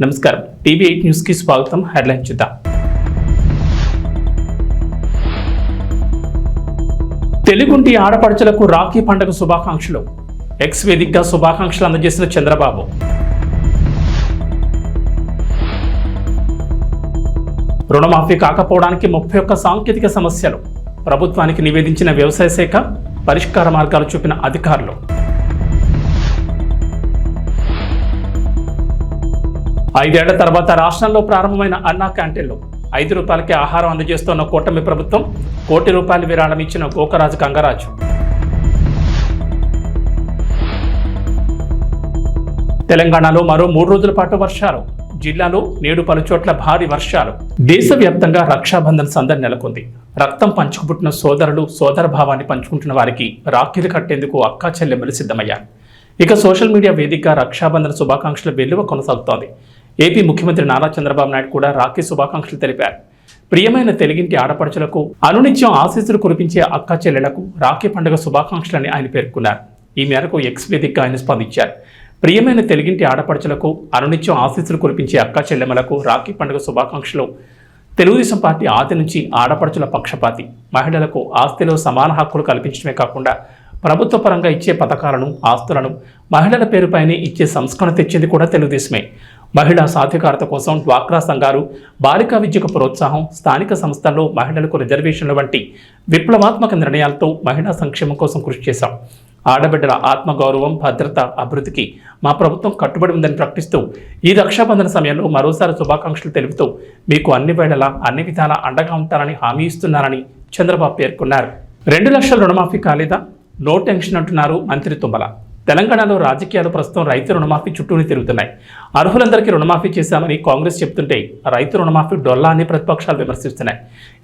నమస్కారం టీవీ8 న్యూస్ కి స్వాగతం. హెడ్లైన్ చూద్దాం. తెలుగుంటి ఆడపడుచులకు రాఖీ పండుగ శుభాకాంక్షలు. ఎక్స్ వేదికగా శుభాకాంక్షలు అందజేసిన చంద్రబాబు. రుణమాఫీ కాకపోవడానికి 31 సాంకేతిక సమస్యలు. ప్రభుత్వానికి నివేదించిన వ్యవసాయ శాఖ, పరిష్కార మార్గాలు చూపిన అధికారులు. 5 ఏళ్ల తర్వాత రాష్ట్రంలో ప్రారంభమైన అన్నా క్యాంటీన్లు. 5 రూపాయలకి ఆహారం అందజేస్తున్న కూటమి ప్రభుత్వం. ₹1 కోటి విరాళం ఇచ్చిన గోకరాజు గంగరాజు. తెలంగాణలో మరో 3 రోజుల పాటు వర్షాలు. జిల్లాలో నేడు పలుచోట్ల భారీ వర్షాలు. దేశవ్యాప్తంగా రక్షాబంధన్ సందడి నెలకొంది. రక్తం పంచుకుపుట్టిన సోదరులు సోదర భావాన్ని పంచుకుంటున్న వారికి రాఖీలు కట్టేందుకు అక్కా చెల్లెమ్మలు సిద్ధమయ్యారు. ఇక సోషల్ మీడియా వేదికగా రక్షాబంధన్ శుభాకాంక్షల వెల్లువ కొనసాగుతోంది. ఏపీ ముఖ్యమంత్రి నారా చంద్రబాబు నాయుడు కూడా రాఖీ శుభాకాంక్షలు తెలిపారు. ప్రియమైన తెలుగింటి ఆడపడుచులకు అనునిత్యం ఆశీస్సులు కురిపించే అక్కా చెల్లెలకు రాఖీ పండుగ శుభాకాంక్షలని ఆయన పేర్కొన్నారు. ఈ మేరకు ఎక్స్ వేదికగా ఆయన స్పందించారు. ప్రియమైన తెలుగింటి ఆడపడుచులకు అనునిత్యం ఆశీస్సులు కురిపించే అక్కా చెల్లెమ్మలకు రాఖీ పండుగ శుభాకాంక్షలు. తెలుగుదేశం పార్టీ ఆది నుంచి ఆడపడుచుల పక్షపాతి. మహిళలకు ఆస్తిలో సమాన హక్కులు కల్పించడమే కాకుండా ప్రభుత్వ పరంగా ఇచ్చే పథకాలను, ఆస్తులను మహిళల పేరుపైనే ఇచ్చే సంస్కరణ తెచ్చింది కూడా తెలుగుదేశమే. మహిళా సాధికారత కోసం డ్వాక్రా సంఘాలు, బాలికా విద్యకు ప్రోత్సాహం, స్థానిక సంస్థల్లో మహిళలకు రిజర్వేషన్ల వంటి విప్లవాత్మక నిర్ణయాలతో మహిళా సంక్షేమం కోసం కృషి చేశాం. ఆడబిడ్డల ఆత్మగౌరవం, భద్రత, అభివృద్ధికి మా ప్రభుత్వం కట్టుబడి ఉందని ప్రకటిస్తూ ఈ రక్షాబంధన సమయంలో మరోసారి శుభాకాంక్షలు తెలుపుతూ మీకు అన్ని వేళలా అన్ని విధాలా అండగా ఉంటారని హామీ ఇస్తున్నారని చంద్రబాబు పేర్కొన్నారు. 2 లక్షల రుణమాఫీ కాలేదా? నో టెన్షన్ అంటున్నారు మంత్రి తుమ్మల. తెలంగాణలో రాజకీయాలు ప్రస్తుతం రైతు రుణమాఫీ చుట్టూనే తిరుగుతున్నాయి. అర్హులందరికీ రుణమాఫీ చేశామని కాంగ్రెస్ చెబుతుంటే రైతు రుణమాఫీ డొల్లా అని ప్రతిపక్షాలు విమర్శిస్తున్నాయి.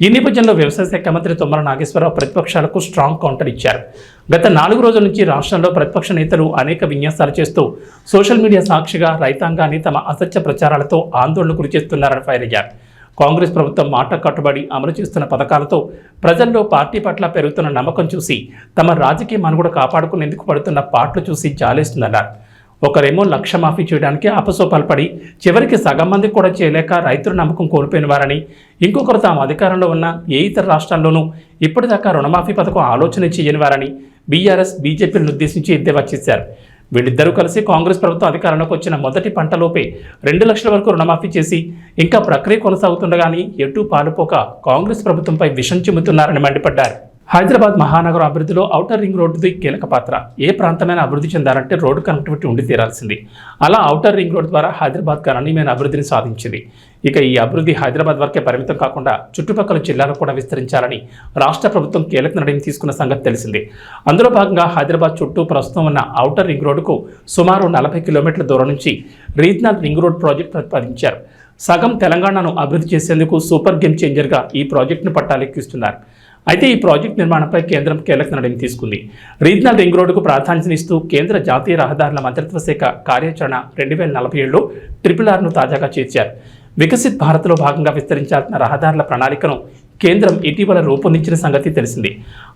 ఈ నేపథ్యంలో వ్యవసాయ శాఖ మంత్రి తుమ్మల నాగేశ్వరరావు ప్రతిపక్షాలకు స్ట్రాంగ్ కౌంటర్ ఇచ్చారు. గత 4 రోజుల నుంచి రాష్ట్రంలో ప్రతిపక్ష నేతలు అనేక విన్యాసాలు చేస్తూ సోషల్ మీడియా సాక్షిగా రైతాంగాన్ని తమ అసత్య ప్రచారాలతో ఆందోళనకు గురిచేస్తున్నారని ఫైర్ అయ్యారు. కాంగ్రెస్ ప్రభుత్వం మాట కట్టుబడి అమలు చేస్తున్న పథకాలతో ప్రజల్లో పార్టీ పట్ల పెరుగుతున్న నమ్మకం చూసి తమ రాజకీయ మనుగడ కాపాడుకునేందుకు పడుతున్న పాటలు చూసి జాలేస్తుందన్నారు. ఒకరేమో లక్ష మాఫీ చేయడానికి అపసోపాలు పడి చివరికి సగం మంది కూడా చేయలేక రైతుల నమ్మకం కోల్పోయిన వారని, ఇంకొకరు తాము అధికారంలో ఉన్న ఏ ఇతర రాష్ట్రాల్లోనూ ఇప్పటిదాకా రుణమాఫీ పథకం ఆలోచన చేయని వారని బీఆర్ఎస్, బీజేపీలను ఉద్దేశించి ఎద్దేవా చేశారు. వీళ్ళిద్దరూ కలిసి కాంగ్రెస్ ప్రభుత్వం అధికారంలోకి వచ్చిన మొదటి పంటలోపే 2 లక్షల వరకు రుణమాఫీ చేసి ఇంకా ప్రక్రియ కొనసాగుతుండగానే ఎటూ పాలుపోక కాంగ్రెస్ ప్రభుత్వంపై విషం చిమ్ముతున్నారని మండిపడ్డారు. హైదరాబాద్ మహానగరం అభివృద్ధిలో ఔటర్ రింగ్ రోడ్డుది కీలక పాత్ర. ఏ ప్రాంతమైన అభివృద్ధి చెందాలంటే రోడ్డు కనెక్టివిటీ ఉండి తీరాల్సింది. అలా ఔటర్ రింగ్ రోడ్ ద్వారా హైదరాబాద్ గణనీయమైన అభివృద్ధిని సాధించింది. ఇక ఈ అభివృద్ధి హైదరాబాద్ వరకే పరిమితం కాకుండా చుట్టుపక్కల జిల్లాలకు కూడా విస్తరించాలని రాష్ట్ర ప్రభుత్వం కీలక నిర్ణయం తీసుకున్న సంగతి తెలిసింది. అందులో భాగంగా హైదరాబాద్ చుట్టూ ప్రస్తుతం ఉన్న ఔటర్ రింగ్ రోడ్డుకు సుమారు 40 కిలోమీటర్ల దూరం నుంచి రీజనల్ రింగ్ రోడ్ ప్రాజెక్టు ప్రతిపాదించారు. సగం తెలంగాణను అభివృద్ధి చేసేందుకు సూపర్ గేమ్ చేంజర్గా ఈ ప్రాజెక్టును పట్టాలెక్కిస్తున్నారు. అయితే ఈ ప్రాజెక్టు నిర్మాణంపై కేంద్రం కీలక నిర్ణయం తీసుకుంది. రీజనల్ రింగ్ రోడ్డుకు ప్రాధాన్యతనిస్తూ కేంద్ర జాతీయ రహదారుల మంత్రిత్వ శాఖ కార్యాచరణ 2047లో RRRను తాజాగా చేర్చారు. వికసిత్ భారత్లో భాగంగా విస్తరించాల్సిన రహదారుల ప్రణాళికను కేంద్రం ఇటీవల రూపొందించిన సంగతి తెలిసింది.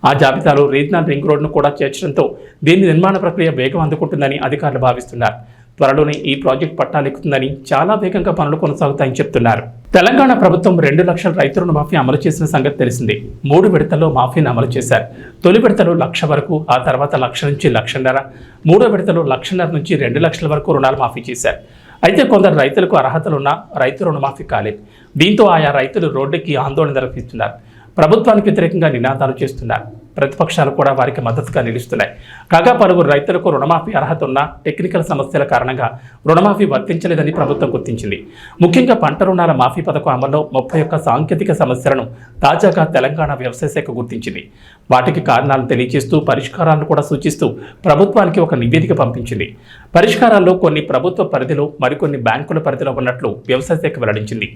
ఆ జాబితాలో రీజనల్ రింగ్ రోడ్ను కూడా చేర్చడంతో దీని నిర్మాణ ప్రక్రియ వేగం అందుకుంటుందని అధికారులు భావిస్తున్నారు. త్వరలోనే ఈ ప్రాజెక్టు పట్టాలెక్కుతుందని, చాలా వేగంగా పనులు కొనసాగుతాయని చెప్తున్నారు. తెలంగాణ ప్రభుత్వం 2 లక్షల రైతు రుణమాఫీ అమలు చేసిన సంగతి తెలిసింది. 3 విడతల్లో మాఫీని అమలు చేశారు. తొలి విడతలో 1,00,000 వరకు, ఆ తర్వాత 1,00,000 నుంచి 1,50,000, మూడో విడతలో 1,50,000 నుంచి 2 లక్షల వరకు రుణాలు మాఫీ చేశారు. అయితే కొందరు రైతులకు అర్హతలున్న రైతు రుణమాఫీ కాలేదు. దీంతో ఆయా రైతులు రోడ్డుకి ఆందోళన నిర్వహిస్తున్నారు. ప్రభుత్వానికి వ్యతిరేకంగా నినాదాలు చేస్తున్నారు. ప్రతిపక్షాలు కూడా వారికి మద్దతుగా నిలుస్తున్నాయి. కాగా పలువురు రైతులకు రుణమాఫీ అర్హత ఉన్న టెక్నికల్ సమస్యల కారణంగా రుణమాఫీ వర్తించలేదని ప్రభుత్వం గుర్తించింది. ముఖ్యంగా పంట రుణాల మాఫీ పథకం అమల్లో 31 సాంకేతిక సమస్యలను తాజాగా తెలంగాణ వ్యవసాయ శాఖ గుర్తించింది. వాటికి కారణాలను తెలియజేస్తూ పరిష్కారాలను కూడా సూచిస్తూ ప్రభుత్వానికి ఒక నివేదిక పంపించింది. పరిష్కారాల్లో కొన్ని ప్రభుత్వ పరిధిలో, మరికొన్ని బ్యాంకుల పరిధిలో ఉన్నట్లు వ్యవసాయ శాఖ వెల్లడించింది.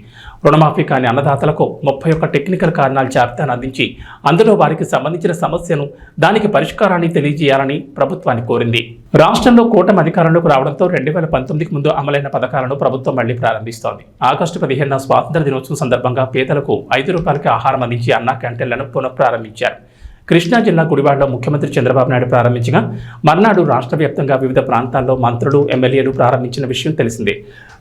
రుణమాఫీ కాని అన్నదాతలకు 31 టెక్నికల్ కారణాల జాబితాను అందించి అందులో వారికి సంబంధించిన సమస్యను, దానికి పరిష్కారాన్ని తెలియజేయాలని ప్రభుత్వాన్ని కోరింది. రాష్ట్రంలో కూటమి అధికారంలోకి రావడంతో 2019కి ముందు అమలైన పథకాలను ప్రభుత్వం మళ్లీ ప్రారంభిస్తోంది. ఆగస్టు 15న స్వాతంత్ర దినోత్సవం సందర్భంగా పేదలకు ₹5 ఆహారం అందించి అన్నా క్యాంటీన్లను పునఃప్రారంభించారు. కృష్ణా జిల్లా గుడివాడలో ముఖ్యమంత్రి చంద్రబాబు నాయుడు ప్రారంభించగా మర్నాడు రాష్ట్ర వ్యాప్తంగా వివిధ ప్రాంతాల్లో మంత్రులు ఎమ్మెల్యేలు ప్రారంభించిన విషయం తెలిసిందే.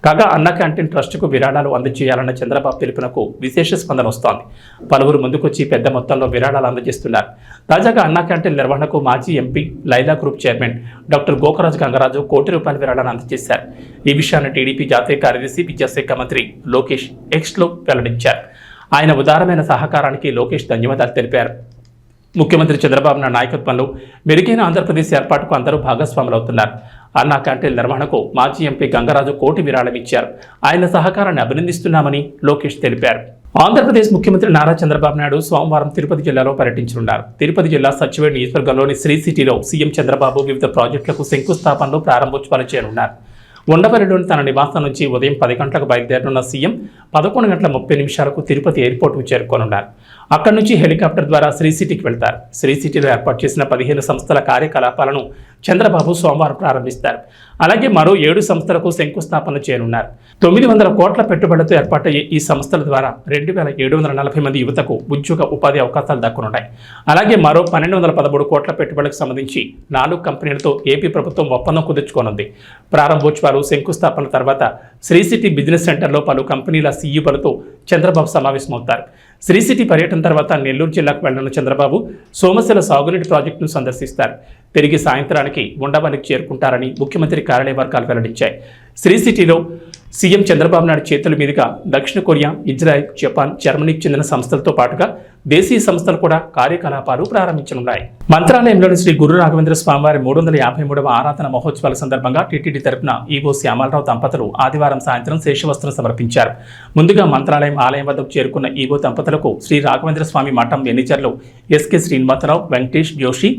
కాగా అన్న క్యాంటీన్ ట్రస్టుకు విరాళాలు అందజేయాలన్న చంద్రబాబు పిలుపునకు విశేష స్పందన వస్తోంది. పలువురు ముందుకొచ్చి పెద్ద మొత్తంలో విరాళాలు అందజేస్తున్నారు. తాజాగా అన్న క్యాంటీన్ నిర్వహణకు మాజీ MP Laila group chairman doctor Gokaraju Gangaraju ₹1 విరాళాలు అందజేశారు. ఈ విషయాన్ని టీడీపీ జాతీయ కార్యదర్శి విద్యాశాఖ మంత్రి లోకేష్ ఎక్స్లో వెల్లడించారు. ఆయన ఉదారమైన సహకారానికి లోకేష్ ధన్యవాదాలు తెలిపారు. ముఖ్యమంత్రి చంద్రబాబు నాయుడు నాయకత్వంలో మెరుగైన ఆంధ్రప్రదేశ్ ఏర్పాటుకు అందరూ భాగస్వాములవుతున్నారు. అన్నా క్యాంటీన్ నిర్వహణకు మాజీ ఎంపీ గంగరాజు ₹1 విరాళం ఇచ్చారు. ఆయన సహకారాన్ని అభినందిస్తున్నామని లోకేష్ తెలిపారు. ఆంధ్రప్రదేశ్ ముఖ్యమంత్రి నారా చంద్రబాబు నాయుడు సోమవారం తిరుపతి జిల్లాలో పర్యటించనున్నారు. తిరుపతి జిల్లా సచివేడ్ నియోజకవర్గంలోని శ్రీ సిటీలో సీఎం చంద్రబాబు వివిధ ప్రాజెక్టులకు శంకుస్థాపనలు ప్రారంభోత్సవాలు చేయనున్నారు. ఉండవల్లిలోని తన నివాసం నుంచి ఉదయం 10 గంటలకు బయలుదేరనున్న సీఎం 11:30 తిరుపతి ఎయిర్పోర్టుకు చేరుకోనున్నారు. అక్కడి నుంచి హెలికాప్టర్ ద్వారా శ్రీ సిటీకి వెళ్తారు. శ్రీ సిటీలో ఏర్పాటు చేసిన 15 సంస్థల కార్యకలాపాలను చంద్రబాబు సోమవారం ప్రారంభిస్తారు. అలాగే మరో 7 సంస్థలకు శంకుస్థాపన చేయనున్నారు. 900 కోట్ల పెట్టుబడులతో ఏర్పాటయ్యే ఈ సంస్థల ద్వారా 2740 మంది యువతకు ఉద్యోగ ఉపాధి అవకాశాలు దక్కనున్నాయి. అలాగే మరో 1213 కోట్ల పెట్టుబడులకు సంబంధించి 4 కంపెనీలతో ఏపీ ప్రభుత్వం ఒప్పందం కుదుర్చుకోనుంది. ప్రారంభోత్సవాలు శంకుస్థాపన తర్వాత శ్రీ సిటీ బిజినెస్ సెంటర్లో పలు కంపెనీల సీఈఓలతో చంద్రబాబు సమావేశమవుతారు. శ్రీ సిటీ పర్యటన తర్వాత నెల్లూరు జిల్లాకు వెళ్లిన చంద్రబాబు సోమశిల సాగునీటి ప్రాజెక్టును సందర్శిస్తారు. తిరిగి సాయంత్రానికి ఉండవల్లికి చేరుకుంటారని ముఖ్యమంత్రి కార్యాలయ వర్గాలు వెల్లడించాయి. శ్రీ సిటీలో సీఎం చంద్రబాబు నాయుడు చేతుల మీదుగా దక్షిణ కొరియా, ఇజ్రాయెల్, జపాన్, జర్మనీకి చెందిన సంస్థలతో పాటుగా దేశీయ సంస్థలు కూడా కార్యకలాపాలు ప్రారంభించనున్నాయి. మంత్రాలయంలోని శ్రీ గురు రాఘవేంద్ర స్వామివారి 353వ ఆరాధన మహోత్సవాల సందర్భంగా టీటీడీ తరపున ఈవో శ్యామలరావు దంపతులు ఆదివారం సాయంత్రం శేషవస్త్రం సమర్పించారు. ముందుగా మంత్రాలయం ఆలయం వద్దకు చేరుకున్న ఈవో దంపతులకు శ్రీ రాఘవేంద్ర స్వామి మఠం మేనేజర్లు ఎస్కే శ్రీనివాసరావు, వెంకటేష్ జోషి,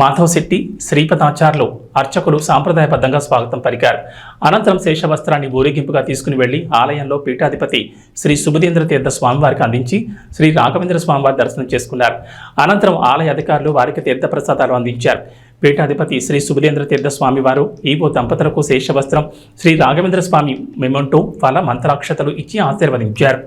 మాధవ్ శెట్టి, శ్రీపదాచార్యులు, అర్చకులు సాంప్రదాయబద్ధంగా స్వాగతం పలికారు. అనంతరం శేషవస్త్రాన్ని ఊరేగింపుగా తీసుకుని వెళ్లి ఆలయంలో పీఠాధిపతి శ్రీ సుబుధేంద్ర తీర్థ స్వామివారికి అందించి శ్రీ రాఘవేంద్ర స్వామివారి దర్శనం చేసుకున్నారు. అనంతరం ఆలయ అధికారులు వారికి తీర్థ ప్రసాదాలు అందించారు. పీఠాధిపతి శ్రీ సుబుధేంద్ర తీర్థ స్వామివారు ఈవో దంపతులకు శేషవస్త్రం, శ్రీ రాఘవేంద్ర స్వామి మెమంటో, ఫల మంత్రాక్షతలు ఇచ్చి ఆశీర్వదించారు.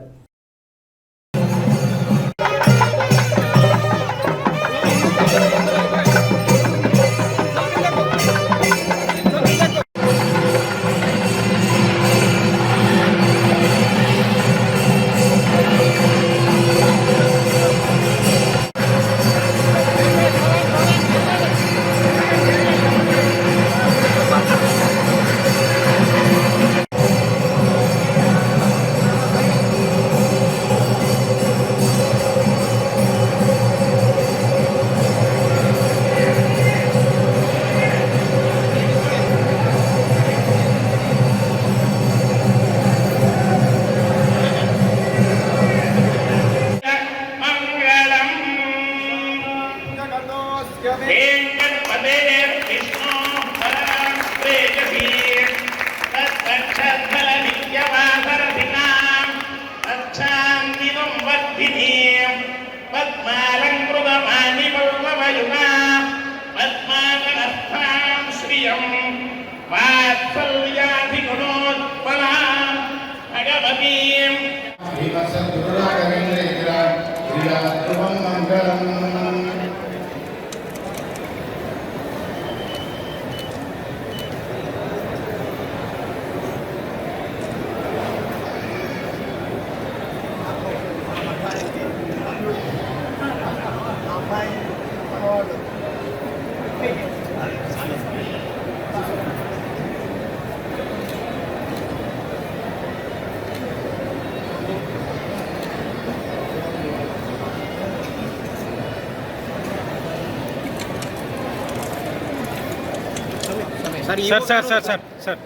सर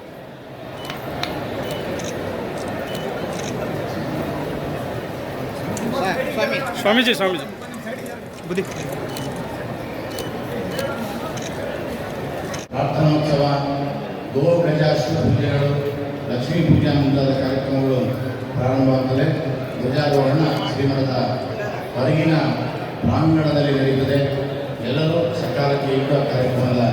स्वामी जी बुद्धि ಪ್ರಾರ್ಥನೋತ್ಸವ, ಗೋ ಗಜಾಶ್ವ ಪೂಜೆಗಳು, ಲಕ್ಷ್ಮೀ ಪೂಜಾ ಮುಂತಾದ ಕಾರ್ಯಕ್ರಮಗಳು ಪ್ರಾರಂಭವಾಗುತ್ತವೆ. ಧ್ವಜಾರೋಹಣ ಶ್ರೀಮಠದ ಹೊರಗಿನ ಪ್ರಾಂಗಣದಲ್ಲಿ ನಡೆಯುತ್ತದೆ. ಎಲ್ಲರೂ ಸಕಾಲಕ್ಕೆ ಕಾರ್ಯಕ್ರಮದ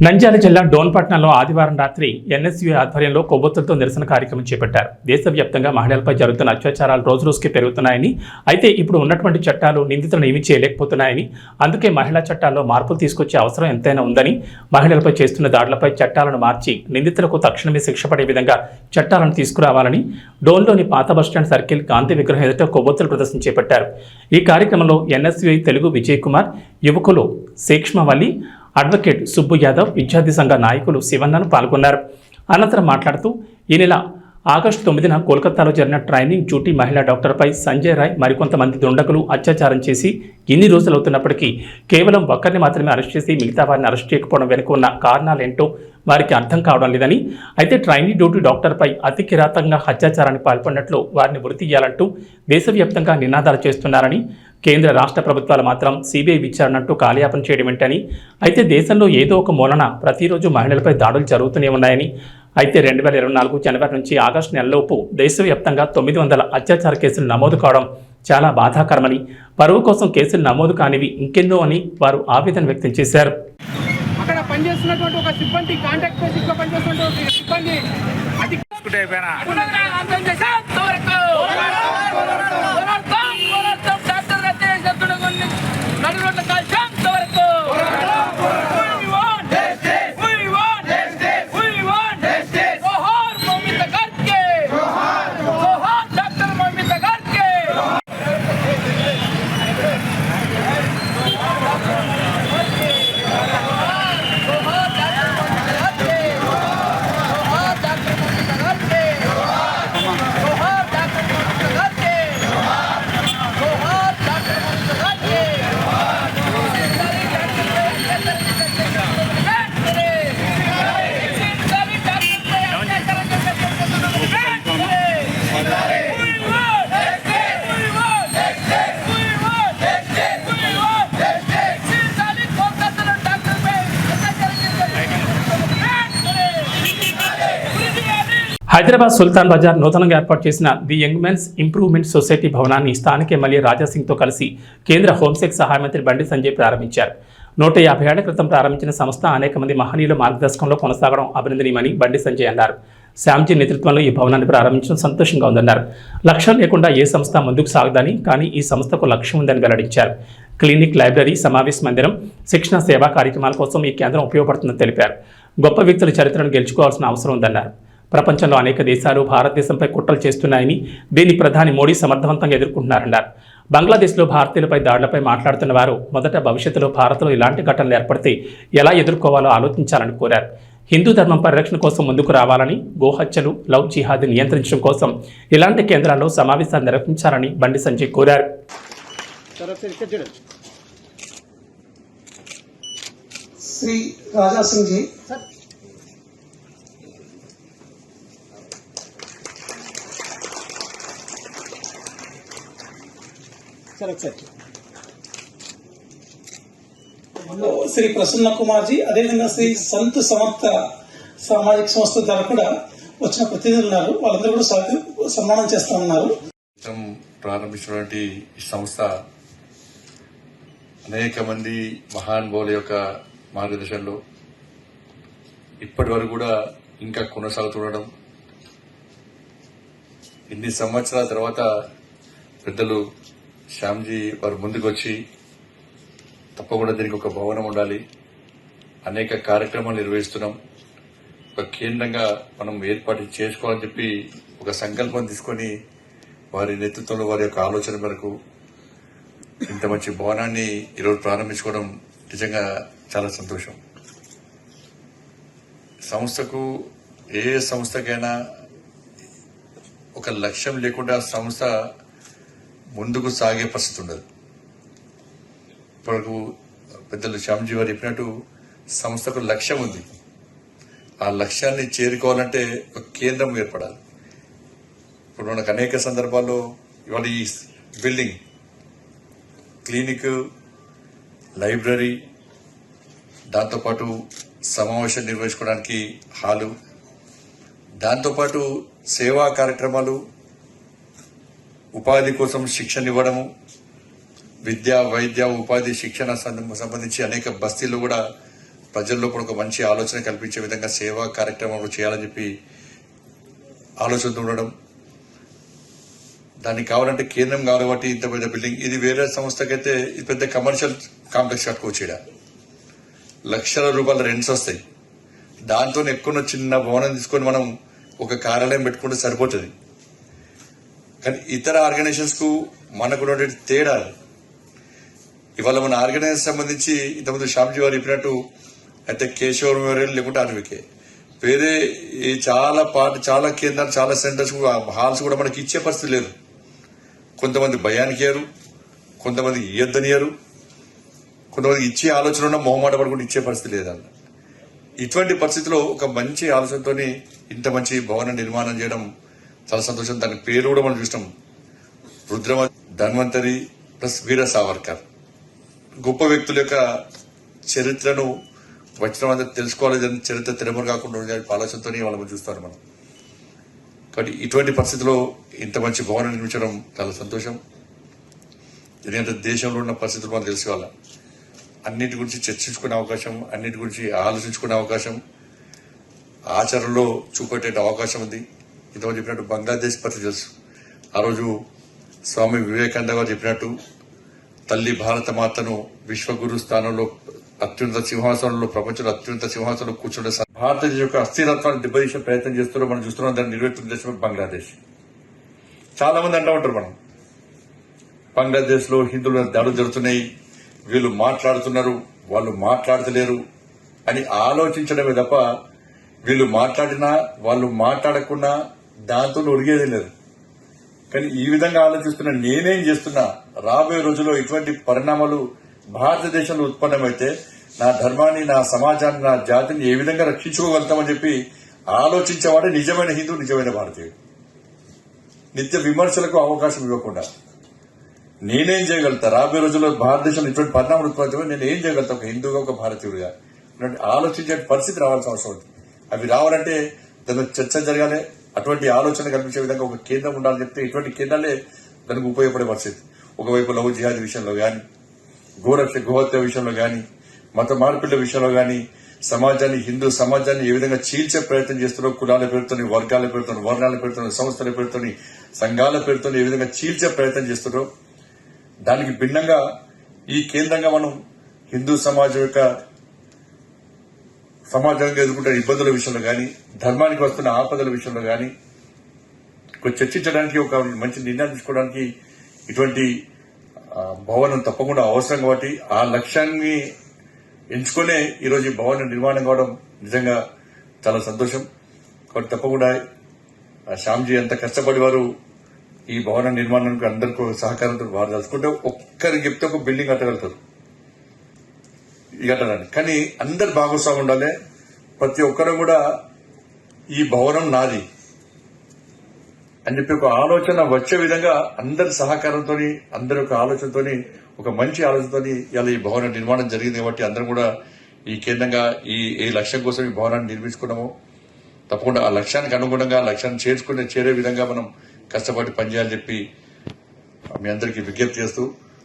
నంద్యాల జిల్లా డోన్పట్నంలో ఆదివారం రాత్రి ఎన్ఎస్యూ ఆధ్వర్యంలో కొవ్వొత్తులతో నిరసన కార్యక్రమం చేపట్టారు. దేశవ్యాప్తంగా మహిళలపై జరుగుతున్న అత్యాచారాలు రోజురోజుకి పెరుగుతున్నాయని, అయితే ఇప్పుడు ఉన్నటువంటి చట్టాలు నిందితులను ఏమీ చేయలేకపోతున్నాయని, అందుకే మహిళా చట్టాల్లో మార్పులు తీసుకొచ్చే అవసరం ఎంతైనా ఉందని, మహిళలపై చేస్తున్న దాడులపై చట్టాలను మార్చి నిందితులకు తక్షణమే శిక్ష పడే విధంగా చట్టాలను తీసుకురావాలని డోన్లోని పాత బస్టాండ్ సర్కిల్ గాంధీ విగ్రహం ఎదుట కొవ్వొత్తుల ప్రదర్శన చేపట్టారు. ఈ కార్యక్రమంలో ఎన్ఎస్యూఐ తెలుగు విజయ్ కుమార్, యువకులు శేక్ష్మవల్లి, అడ్వకేట్ సుబ్బు యాదవ్, విద్యార్థి సంఘ నాయకులు శివన్నను పాల్గొన్నారు. అనంతరం మాట్లాడుతూ ఈ నెల ఆగస్టు 9న కోల్కతాలో జరిగిన ట్రైనింగ్ డ్యూటీ మహిళా డాక్టర్పై సంజయ్ రాయ్ మరికొంతమంది దుండగులు అత్యాచారం చేసి ఇన్ని రోజులు అవుతున్నప్పటికీ కేవలం ఒక్కరిని మాత్రమే అరెస్ట్ చేసి మిగతా వారిని అరెస్ట్ చేయకపోవడం వెనుక ఉన్న కారణాలేంటో వారికి అర్థం కావడం లేదని, అయితే ట్రైనింగ్ డ్యూటీ డాక్టర్పై అతి కిరాతకంగా అత్యాచారానికి పాల్పడినట్లు వారిని ఉరితీయాలంటూ దేశవ్యాప్తంగా నినాదాలు చేస్తున్నారని, కేంద్ర రాష్ట్ర ప్రభుత్వాలు మాత్రం సిబిఐ విచారణ అంటూ కాలయాపన చేయడం ఏంటని, అయితే దేశంలో ఏదో ఒక మూలన ప్రతిరోజు మహిళలపై దాడులు జరుగుతూనే ఉన్నాయని, అయితే 2024 జనవరి నుంచి ఆగస్టు నెలలోపు దేశవ్యాప్తంగా 900 అత్యాచార కేసులు నమోదు కావడం చాలా బాధాకరమని, పరువు కోసం కేసులు నమోదు కానివి ఇంకెన్నో అని వారు ఆవేదన వ్యక్తం చేశారు. అక్కడ పనిచేస్తున్నటువంటి ఒక సిబ్బంది కాంట్రాక్ట్ బేసిస్ లో పనిచేస్తున్నటువంటి సిబ్బంది హైదరాబాద్ సుల్తాన్ బజార్ నూతనంగా ఏర్పాటు చేసిన the young men's improvement society భవనాన్ని స్థానిక ఎమ్మెల్యే రాజాసింగ్తో కలిసి కేంద్ర హోంశాఖ సహాయ మంత్రి బండి సంజయ్ ప్రారంభించారు. 150 ఏళ్ల క్రితం ప్రారంభించిన సంస్థ అనేక మంది మహనీయుల మార్గదర్శకంలో కొనసాగడం అభినందనీయమని బండి సంజయ్ అన్నారు. శ్యామ్జీ నేతృత్వంలో ఈ భవనాన్ని ప్రారంభించడం సంతోషంగా ఉందన్నారు. లక్ష్యం లేకుండా ఏ సంస్థ ముందుకు సాగదని, కానీ ఈ సంస్థకు లక్ష్యం ఉందని వెల్లడించారు. క్లినిక్, లైబ్రరీ, సమావేశ మందిరం, శిక్షణ, సేవా కార్యక్రమాల కోసం ఈ కేంద్రం ఉపయోగపడుతుందని తెలిపారు. గొప్ప వ్యక్తుల చరిత్రను గెలుచుకోవాల్సిన అవసరం ఉందన్నారు. ప్రపంచంలో అనేక దేశాలు భారతదేశంపై కుట్రలు చేస్తున్నాయని, దీన్ని ప్రధాని మోడీ సమర్థవంతంగా ఎదుర్కొంటున్నారన్నారు. బంగ్లాదేశ్లో భారతీయులపై దాడులపై మాట్లాడుతున్న వారు మొదట భవిష్యత్తులో భారత్లో ఇలాంటి ఘటనలు ఏర్పడితే ఎలా ఎదుర్కోవాలో ఆలోచించాలని కోరారు. హిందూ ధర్మం పరిరక్షణ కోసం ముందుకు రావాలని, గోహత్యలు, లవ్ జిహాద్ నియంత్రించడం కోసం ఇలాంటి కేంద్రాల్లో సమావేశాలు నిర్వహించాలని బండి సంజయ్ కోరారు. శ్రీ రాజాసింగ్ జీ శ్రీ ప్రసన్న కుమార్ జీ, అదేవిధంగా శ్రీ సంత్ సమర్థ సామాజిక సంస్థ ద్వారా కూడా వచ్చిన ప్రతినిధులు ఉన్నారు. వాళ్ళందరూ కూడా సన్మానం చేస్తా ఉన్నారు. ప్రారంభించినటువంటి ఈ సంస్థ అనేక మంది మహానుభావుల యొక్క మార్గదర్శనంలో ఇప్పటి వరకు కూడా ఇంకా కొనసాగుతుండడం, ఇన్ని సంవత్సరాల తర్వాత పెద్దలు శ్యామ్జీ వారు ముందుకు వచ్చి తప్పకుండా దీనికి ఒక భవనం ఉండాలి, అనేక కార్యక్రమాలు నిర్వహిస్తున్నాం, ఒక కేంద్రంగా మనం ఏర్పాటు చేసుకోవాలని చెప్పి ఒక సంకల్పం తీసుకొని వారి నేతృత్వంలో వారి యొక్క ఆలోచన మేరకు ఇంత మంచి భవనాన్ని ఈరోజు ప్రారంభించుకోవడం నిజంగా చాలా సంతోషం. సంస్థకు ఏ సంస్థకైనా ఒక లక్ష్యం లేకుండా సంస్థ ముందుకు సాగే పరిస్థితి ఉండదు. ఇప్పుడు పెద్దలు శ్యామ్జీ వారు చెప్పినట్టు సంస్థకు లక్ష్యం ఉంది. ఆ లక్ష్యాన్ని చేరుకోవాలంటే ఒక కేంద్రం ఏర్పడాలి. ఇప్పుడు మనకు అనేక సందర్భాల్లో ఇవాళ ఈ బిల్డింగ్, క్లినిక్, లైబ్రరీ, దాంతోపాటు సమావేశం నిర్వహించుకోవడానికి హాలు, దాంతోపాటు సేవా కార్యక్రమాలు, ఉపాధి కోసం శిక్షణ ఇవ్వడము, విద్య, వైద్య, ఉపాధి, శిక్షణ సంబంధించి అనేక బస్తీలు కూడా ప్రజల్లో కూడా ఒక మంచి ఆలోచన కల్పించే విధంగా సేవా కార్యక్రమాలు చేయాలని చెప్పి ఆలోచనతో ఉండడం, దానికి కావాలంటే కేంద్రం కావాలి కాబట్టి ఇంత పెద్ద బిల్డింగ్, ఇది వేరే సంస్థకైతే ఇది పెద్ద కమర్షియల్ కాంప్లెక్స్ కట్టుకోవచ్చు. ఇక్కడ లక్షల రూపాయల రెంట్స్ వస్తాయి. దాంతో ఎక్కువ చిన్న భవనం తీసుకొని మనం ఒక కార్యాలయం పెట్టుకుంటే సరిపోతుంది. కానీ ఇతర ఆర్గనైజేషన్స్ కు మనకు తేడా, ఇవాళ మన ఆర్గనైజేషన్ సంబంధించి ఇంతకుముందు శ్యామ్జీ వారు చెప్పినట్టు అయితే కేశవ మెమోరియల్ లేకుంటే ఆర్వికే వేరే చాలా కేంద్రాలు, చాలా సెంటర్స్ హాల్స్ కూడా మనకి ఇచ్చే పరిస్థితి లేదు. కొంతమంది భయానికి ఇయ్యరు, కొంతమంది ఇయ్యొద్దనియరు, కొంతమంది ఇచ్చే ఆలోచన ఉన్న మొహమాట పడుకుంటూ ఇచ్చే పరిస్థితి లేదన్న. ఇటువంటి పరిస్థితిలో ఒక మంచి ఆలోచనతో ఇంత మంచి భవన నిర్మాణం చేయడం చాలా సంతోషం. దాని పేరు కూడా మనం చూసినాం, రుద్రమ ధన్వంతరి ప్లస్ వీర సావర్కర్. గొప్ప వ్యక్తుల యొక్క చరిత్రను వచ్చిన అందరూ తెలుసుకోవాలి, చరిత్ర తెరమరు కాకుండా ఉండే ఆలోచనతో వాళ్ళని చూస్తారు మనం. కాబట్టి ఇటువంటి పరిస్థితిలో ఇంత మంచి భవనం నిర్మించడం చాలా సంతోషం. ఎందుకంటే దేశంలో ఉన్న పరిస్థితులు మనం తెలుసుకోవాలి, అన్నిటి గురించి చర్చించుకునే అవకాశం, అన్నిటి గురించి ఆలోచించుకునే అవకాశం, ఆచరణలో చూపెట్టే అవకాశం ఉంది. ఇంతమంది చెప్పినట్టు బంగ్లాదేశ్ పరిస్థితి తెలుసు. ఆ రోజు స్వామి వివేకానంద గారు చెప్పినట్టు తల్లి భారత మాతను విశ్వగురు స్థానంలో అత్యున్నత సింహాసనంలో, ప్రపంచంలో అత్యున్నత సింహాసనంలో కూర్చుంటే భారతదేశం యొక్క అస్థిరత్వాన్ని దెబ్బతీసే ప్రయత్నం చేస్తున్నారో మనం చూస్తున్నాం. దాన్ని నిర్వహిస్తున్న దేశం బంగ్లాదేశ్. చాలా మంది అంటూ ఉంటారు, మనం బంగ్లాదేశ్ లో హిందువుల దాడులు జరుగుతున్నాయి, వీళ్ళు మాట్లాడుతున్నారు, వాళ్ళు మాట్లాడతలేరు అని ఆలోచించడమే తప్ప వీళ్ళు మాట్లాడినా వాళ్ళు మాట్లాడకుండా దాంతో ఒరిగేది లేదు. కానీ ఈ విధంగా ఆలోచిస్తున్నా నేనేం చేస్తున్నా, రాబోయే రోజుల్లో ఇటువంటి పరిణామాలు భారతదేశంలో ఉత్పన్నమైతే నా ధర్మాన్ని, నా సమాజాన్ని, నా జాతిని ఏ విధంగా రక్షించుకోగలుగుతామని చెప్పి ఆలోచించేవాడే నిజమైన హిందూ, నిజమైన భారతీయుడు. నిత్య విమర్శలకు అవకాశం ఇవ్వకుండా నేనేం చేయగలుగుతా, రాబోయే రోజుల్లో భారతదేశంలో ఇటువంటి పరిణామాలు ఉత్పన్నమై నేను ఏం చేయగలుగుతా ఒక హిందూగా, ఒక భారతీయుడిగా ఆలోచించే పరిస్థితి రావాల్సిన అవసరం ఉంది. అవి రావాలంటే దాని చర్చ జరగాలి, అటువంటి ఆలోచన కల్పించే విధంగా ఒక కేంద్రం ఉండాలని చెప్తే ఇటువంటి కేంద్రాలే దానికి ఉపయోగపడే పరిస్థితి. ఒకవైపు లవ్ జిహాద్ విషయంలో గాని, గోహత్య విషయంలో గాని, మత మార్పిళ్ల విషయంలో గాని, సమాజాన్ని, హిందూ సమాజాన్ని ఏ విధంగా చీల్చే ప్రయత్నం చేస్తున్నారో, కులాల పేరుతోని, వర్గాల పేరుతోని, వర్ణాల పేరుతోని, సంస్థల పేరుతోని, సంఘాల పేరుతోని ఏ విధంగా చీల్చే ప్రయత్నం చేస్తున్నారో దానికి భిన్నంగా ఈ కేంద్రంగా మనం హిందూ సమాజం యొక్క సమాజంగా ఎదుర్కొంటున్న ఇబ్బందుల విషయంలో గాని, ధర్మానికి వస్తున్న ఆపదల విషయంలో గాని చర్చించడానికి, ఒక మంచి నిర్ణయం తీసుకోవడానికి ఇటువంటి భవనం తప్పకుండా అవసరం. కాబట్టి ఆ లక్ష్యాన్ని ఎంచుకునే ఈరోజు ఈ భవన నిర్మాణం కావడం నిజంగా చాలా సంతోషం. కాబట్టి తప్పకుండా శ్యామ్జీ ఎంత కష్టపడి వారు ఈ భవన నిర్మాణానికి అందరికీ సహకారంతో వారు తెలుసుకుంటే ఒక్కరికి చెప్తే ఒక బిల్డింగ్ కట్టగలుగుతారు ఈ కట్టడానికి. కానీ అందరు భాగస్వామి ఉండాలి. ప్రతి ఒక్కరు కూడా ఈ భవనం నాది అని చెప్పి ఒక ఆలోచన వచ్చే విధంగా అందరి సహకారంతో, అందరి యొక్క ఆలోచనతో, ఒక మంచి ఆలోచనతో ఇలా ఈ భవన నిర్మాణం జరిగింది. కాబట్టి అందరం కూడా ఈ కేంద్రంగా ఈ లక్ష్యం కోసం ఈ భవనాన్ని నిర్మించుకున్నాము. తప్పకుండా ఆ లక్ష్యానికి అనుగుణంగా లక్ష్యాన్ని చేరే విధంగా మనం కష్టపడి పనిచేయాలని చెప్పి మీ అందరికీ విజ్ఞప్తి చేస్తూ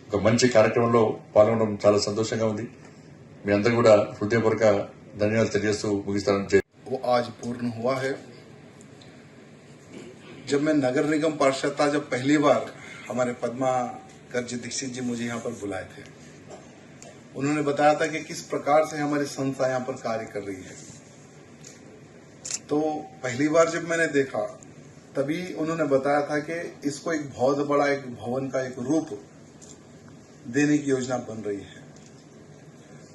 ఒక మంచి కార్యక్రమంలో పాల్గొనడం చాలా సంతోషంగా ఉంది. మీ అందరూ కూడా హృదయపూర్వక ధన్యవాదాలు తెలియజేస్తూ ముగిస్తానని. वो आज पूर्ण हुआ है. जब मैं नगर निगम पार्षद था, जब पहली बार हमारे पद्माकर जी दीक्षित जी मुझे यहाँ पर बुलाए थे, उन्होंने बताया था कि किस प्रकार से हमारी संस्था यहाँ पर कार्य कर रही है. तो पहली बार जब मैंने देखा तभी उन्होंने बताया था कि इसको एक बहुत बड़ा एक भवन का एक रूप देने की योजना बन रही है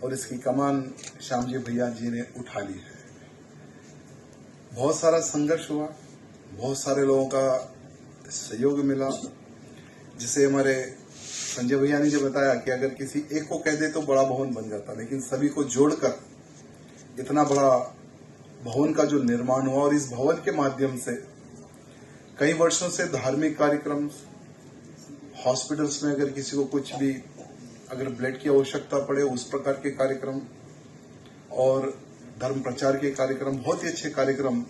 और इसकी कमान श्यामजी भैया जी ने उठा ली है. बहुत सारा संघर्ष हुआ, बहुत सारे लोगों का सहयोग मिला, जिसे हमारे संजय भैया ने जो बताया कि अगर किसी एक को कह दे तो बड़ा भवन बन जाता, लेकिन सभी को जोड़कर इतना बड़ा भवन का जो निर्माण हुआ और इस भवन के माध्यम से कई वर्षों से धार्मिक कार्यक्रम, हॉस्पिटल्स में अगर किसी को कुछ भी अगर ब्लड की आवश्यकता पड़े उस प्रकार के कार्यक्रम और धर्म प्रचार के कार्यक्रम, बहुत ही अच्छे कार्यक्रम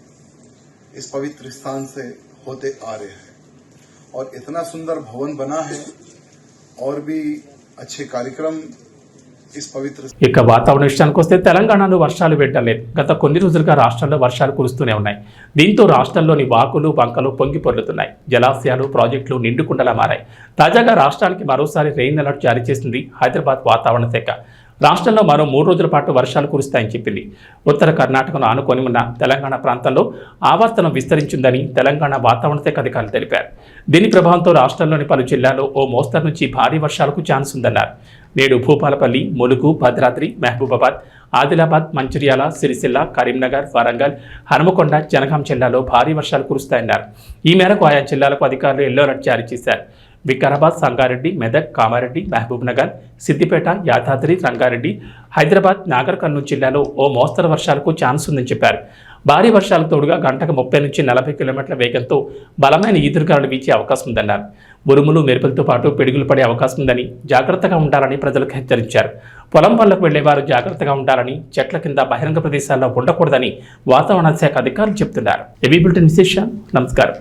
इस पवित्र स्थान से होते आ रहे हैं. और इतना सुंदर भवन बना है और भी अच्छे कार्यक्रम इस पवित्र ఇక వాతావరణ విషయానికి వస్తే తెలంగాణలో వర్షాలు వెంటలేదు. గత కొన్ని రోజులుగా రాష్ట్రంలో వర్షాలు కురుస్తూనే ఉన్నాయి. దీంతో రాష్ట్రంలోని వాకులు వంకలు పొంగి పొర్లుతున్నాయి. జలాశయాలు ప్రాజెక్టులు నిండుకుండలా మారాయి. తాజాగా రాష్ట్రానికి మరోసారి రెయిన్ అలర్ట్ జారీ చేసింది హైదరాబాద్ వాతావరణ శాఖ. రాష్ట్రంలో మరో 3 రోజుల పాటు వర్షాలు కురుస్తాయని చెప్పింది. ఉత్తర కర్ణాటకను ఆనుకొని ఉన్న తెలంగాణ ప్రాంతంలో ఆవర్తనం విస్తరించిందని తెలంగాణ వాతావరణ శాఖ అధికారులు తెలిపారు. దీని ప్రభావంతో రాష్ట్రంలోని పలు జిల్లాల్లో ఓ మోస్తరు నుంచి భారీ వర్షాలకు ఛాన్స్ ఉందన్నారు. నేడు భూపాలపల్లి, ములుగు, భద్రాద్రి, మహబూబాబాద్, ఆదిలాబాద్, మంచిర్యాల, సిరిసిల్ల, కరీంనగర్, వరంగల్, హనుమకొండ, జనగాం జిల్లాలో భారీ వర్షాలు కురుస్తాయన్నారు. ఈ మేరకు ఆయా జిల్లాలకు అధికారులు ఎల్లో అలర్ట్ జారీ చేశారు. వికారాబాద్, సంగారెడ్డి, మెదక్, కామారెడ్డి, మహబూబ్ నగర్, సిద్దిపేట, యాదాద్రి, రంగారెడ్డి, హైదరాబాద్, నాగర్ కర్నూలు జిల్లాలో ఓ మోస్తరు వర్షాలకు ఛాన్స్ ఉందని చెప్పారు. భారీ వర్షాలకు తోడుగా గంటకు 30 నుంచి 40 కిలోమీటర్ల వేగంతో బలమైన ఈదురుగాలులు వీచే అవకాశం ఉందన్నారు. ఉరుములు, మెరుపులతో పాటు పిడుగులు పడే అవకాశం ఉందని జాగ్రత్తగా ఉండాలని ప్రజలకు హెచ్చరించారు. పొలం పనులకు వెళ్లేవారు జాగ్రత్తగా ఉండాలని, చెట్ల కింద బహిరంగ ప్రదేశాల్లో ఉండకూడదని వాతావరణ శాఖ అధికారులు చెబుతున్నారు. ఏబీ బులెటిన్ విశేషం. నమస్కారం.